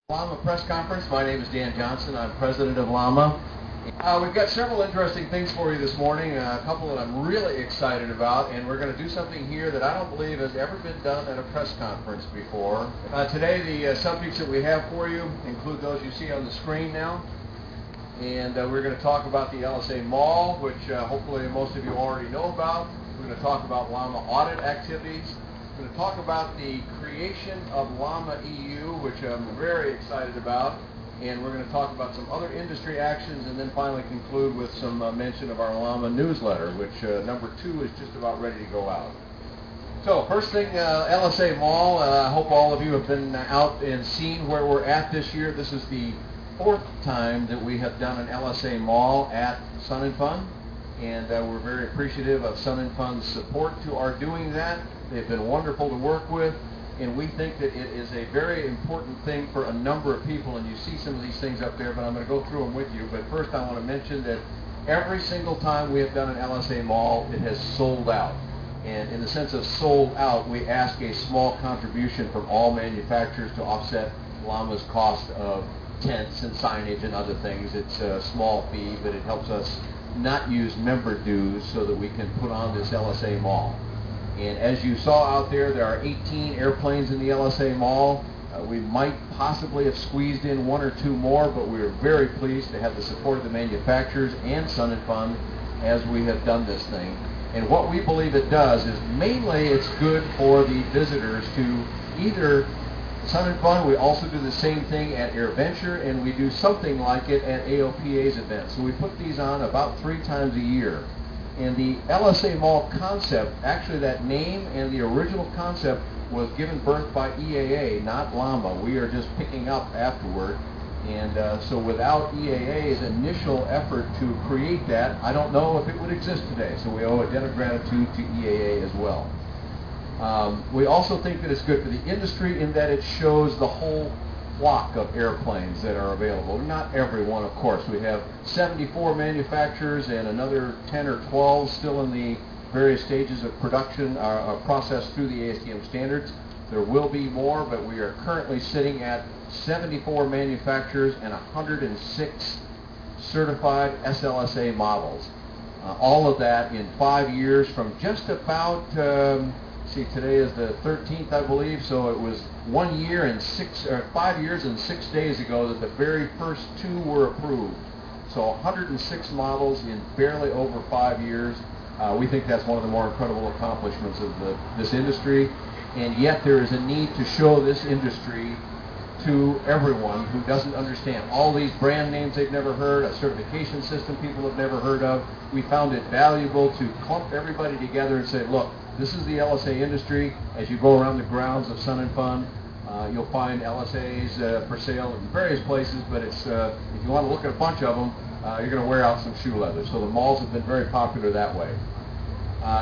LAMA Press Conference. My name is Dan Johnson. I'm president of LAMA. We've got several interesting things for you this morning, a couple that I'm really excited about, and we're going to do something here that I don't believe has ever been done at a press conference before. Today the subjects that we have for you include those you see on the screen now, and we're going to talk about the LSA Mall, which hopefully most of you already know about. We're going to talk about LAMA audit activities. We're going to talk about the creation of LAMA EU, which I'm very excited about, and we're going to talk about some other industry actions, and then finally conclude with some mention of our LAMA newsletter, which number 2 is just about ready to go out. So first thing, LSA Mall. I hope all of you have been out and seen where we're at this year. This is the 4th time that we have done an LSA Mall at Sun & Fun, and we're very appreciative of Sun & Fun's support to our doing that. They've been wonderful to work with, and we think that it is a very important thing for a number of people, and you see some of these things up there, but I'm going to go through them with you. But first I want to mention that every single time we have done an LSA Mall, it has sold out. And in the sense of sold out, we ask a small contribution from all manufacturers to offset LAMA's cost of tents and signage and other things. It's a small fee, but it helps us not use member dues so that we can put on this LSA Mall. And as you saw out there, there are 18 airplanes in the LSA Mall. We might possibly have squeezed in 1 or 2 more, but we are very pleased to have the support of the manufacturers and Sun & Fun as we have done this thing. And what we believe it does is mainly it's good for the visitors to either Sun & Fun. We also do the same thing at AirVenture, and we do something like it at AOPA's events. So we put these on about 3 times a year. And the LSA Mall concept, actually that name and the original concept was given birth by EAA, not LAMA. We are just picking up afterward. And so without EAA's initial effort to create that, I don't know if it would exist today. So we owe a debt of gratitude to EAA as well. We also think that it's good for the industry in that it shows the whole flock of airplanes that are available. Not every one, of course. We have 74 manufacturers and another 10 or 12 still in the various stages of production processed through the ASTM standards. There will be more, but we are currently sitting at 74 manufacturers and 106 certified SLSA models. All of that in 5 years from just about today is the 13th, I believe, so it was 5 years and 6 days ago that the very first 2 were approved. So 106 models in barely over 5 years. We think that's one of the more incredible accomplishments of this industry, and yet there is a need to show this industry to everyone who doesn't understand all these brand names they've never heard, a certification system people have never heard of. We found it valuable to clump everybody together and say, look, this is the LSA industry. As you go around the grounds of Sun & Fun, you'll find LSAs for sale in various places, but it's if you want to look at a bunch of them, you're going to wear out some shoe leather. So the malls have been very popular that way.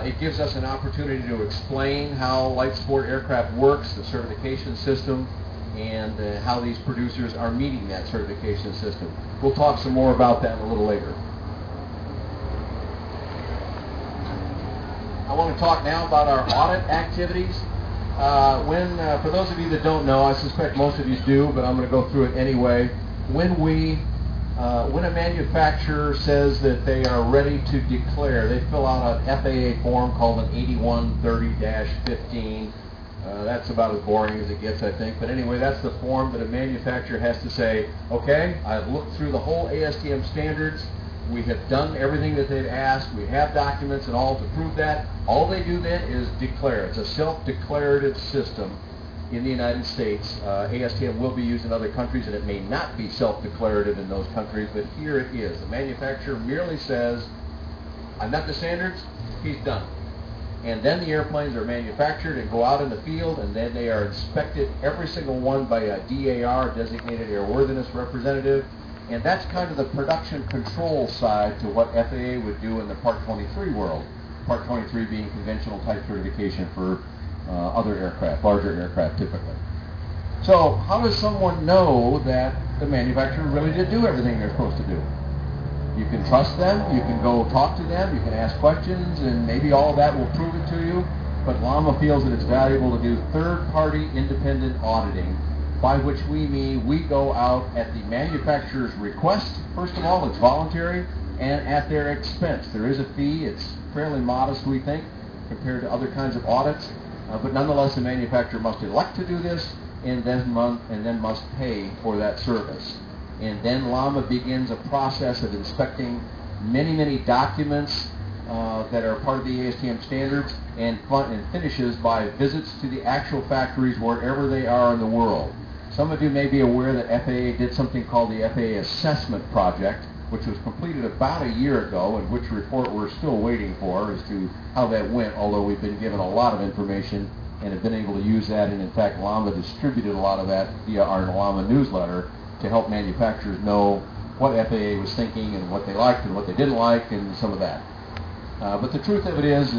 It gives us an opportunity to explain how light sport aircraft works, the certification system, and how these producers are meeting that certification system. We'll talk some more about that a little later. I want to talk now about our audit activities. For those of you that don't know, I suspect most of you do, but I'm going to go through it anyway. When a manufacturer says that they are ready to declare, they fill out an FAA form called an 8130-15. That's about as boring as it gets, I think. But anyway, that's the form that a manufacturer has to say, okay, I've looked through the whole ASTM standards. We have done everything that they've asked. We have documents and all to prove that. All they do then is declare. It's a self-declarative system in the United States. ASTM will be used in other countries, and it may not be self-declarative in those countries, but here it is. The manufacturer merely says, I've met the standards, he's done. And then the airplanes are manufactured and go out in the field, and then they are inspected, every single one, by a DAR, designated airworthiness representative. And that's kind of the production control side to what FAA would do in the Part 23 world. Part 23 being conventional type certification for other aircraft, larger aircraft typically. So how does someone know that the manufacturer really did do everything they're supposed to do? You can trust them, you can go talk to them, you can ask questions, and maybe all of that will prove it to you. But LAMA feels that it's valuable to do third-party independent auditing by which we mean we go out at the manufacturer's request. First of all, it's voluntary, and at their expense. There is a fee. It's fairly modest, we think, compared to other kinds of audits, but nonetheless the manufacturer must elect to do this and then must pay for that service. And then LAMA begins a process of inspecting many documents that are part of the ASTM standards, and finishes by visits to the actual factories wherever they are in the world. Some of you may be aware that FAA did something called the FAA Assessment Project, which was completed about a year ago, and which report we're still waiting for as to how that went, although we've been given a lot of information and have been able to use that, and in fact LAMA distributed a lot of that via our LAMA newsletter to help manufacturers know what FAA was thinking and what they liked and what they didn't like and some of that. But the truth of it is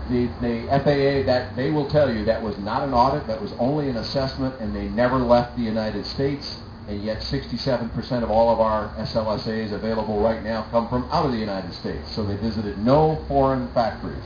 the FAA, that they will tell you that was not an audit, that was only an assessment, and they never left the United States, and yet 67% of all of our SLSAs available right now come from out of the United States. So they visited no foreign factories,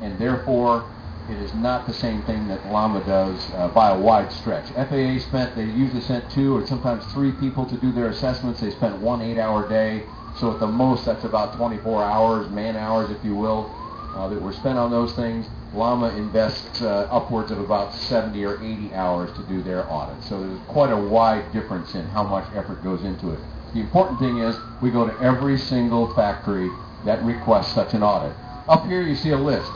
and therefore it is not the same thing that LAMA does by a wide stretch. FAA they usually sent 2 or sometimes 3 people to do their assessments. They spent 1 8-hour day. So at the most, that's about 24 hours, man hours, if you will, that were spent on those things. LAMA invests upwards of about 70 or 80 hours to do their audit. So there's quite a wide difference in how much effort goes into it. The important thing is we go to every single factory that requests such an audit. Up here you see a list.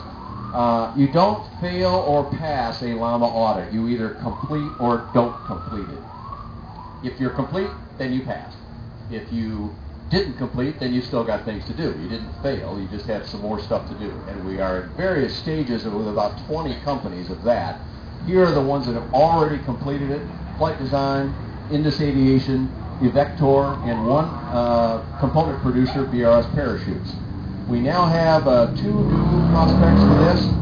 You don't fail or pass a LAMA audit. You either complete or don't complete it. If you're complete, then you pass. If you didn't complete, then you still got things to do. You didn't fail, you just had some more stuff to do. And we are at various stages with about 20 companies of that. Here are the ones that have already completed it: Flight Design, Indus Aviation, Evector, and one component producer, BRS Parachutes. We now have 2 new prospects for this.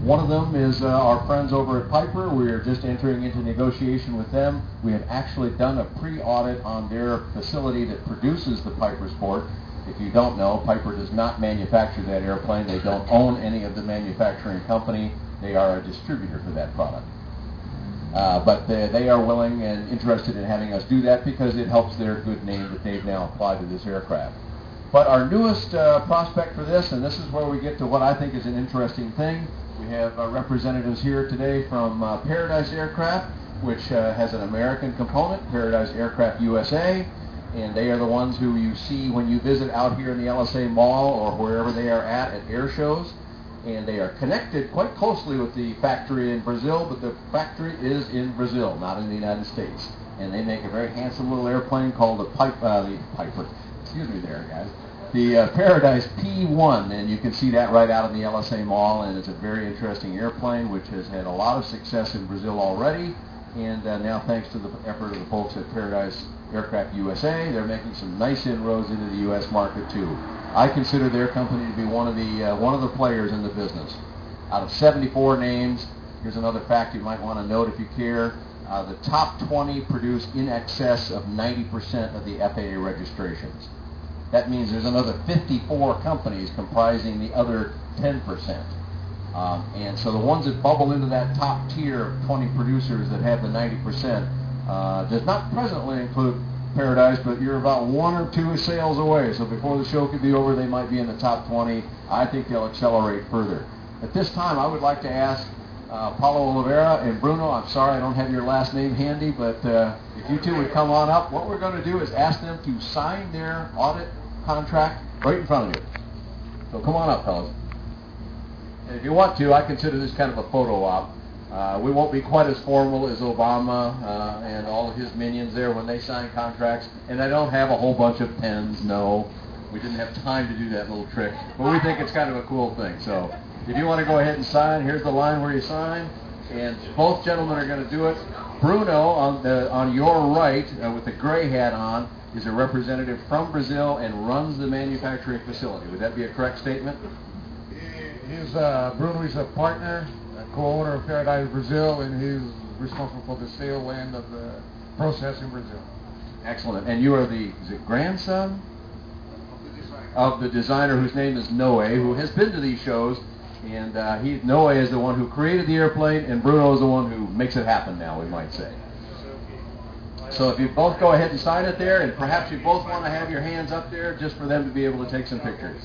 One of them is our friends over at Piper. We are just entering into negotiation with them. We have actually done a pre-audit on their facility that produces the Piper Sport. If you don't know, Piper does not manufacture that airplane. They don't own any of the manufacturing company. They are a distributor for that product. But they are willing and interested in having us do that because it helps their good name that they've now applied to this aircraft. But our newest prospect for this, and this is where we get to what I think is an interesting thing, we have representatives here today from Paradise Aircraft, which has an American component, Paradise Aircraft USA, and they are the ones who you see when you visit out here in the LSA Mall or wherever they are at air shows. And they are connected quite closely with the factory in Brazil, but the factory is in Brazil, not in the United States. And they make a very handsome little airplane called the Piper. Excuse me there, guys. The Paradise P1, and you can see that right out in the LSA Mall, and it's a very interesting airplane which has had a lot of success in Brazil already, and now thanks to the effort of the folks at Paradise Aircraft USA, they're making some nice inroads into the U.S. market too. I consider their company to be one of the players in the business. Out of 74 names, here's another fact you might want to note if you care. The top 20 produce in excess of 90% of the FAA registrations. That means there's another 54 companies comprising the other 10%. And so the ones that bubble into that top tier of 20 producers that have the 90% does not presently include Paradise, but you're about 1 or 2 sales away. So before the show could be over, they might be in the top 20. I think they'll accelerate further. At this time, I would like to ask Paulo Oliveira and Bruno, I'm sorry I don't have your last name handy, but if you two would come on up, what we're going to do is ask them to sign their audit contract right in front of you. So come on up, fellas. And if you want to, I consider this kind of a photo op. We won't be quite as formal as Obama and all of his minions there when they sign contracts, and I don't have a whole bunch of pens, no. We didn't have time to do that little trick, but we think it's kind of a cool thing. So if you want to go ahead and sign, here's the line where you sign, and both gentlemen are going to do it. Bruno, on your right, with the gray hat on, is a representative from Brazil and runs the manufacturing facility. Would that be a correct statement? Bruno is a partner, a co-owner of Paradise Brazil, and he's responsible for the sale and of the process in Brazil. Excellent. And you are the grandson of the designer whose name is Noe, who has been to these shows, and Noe is the one who created the airplane, and Bruno is the one who makes it happen now, we might say. So if you both go ahead and sign it there, and perhaps you both want to have your hands up there just for them to be able to take some pictures.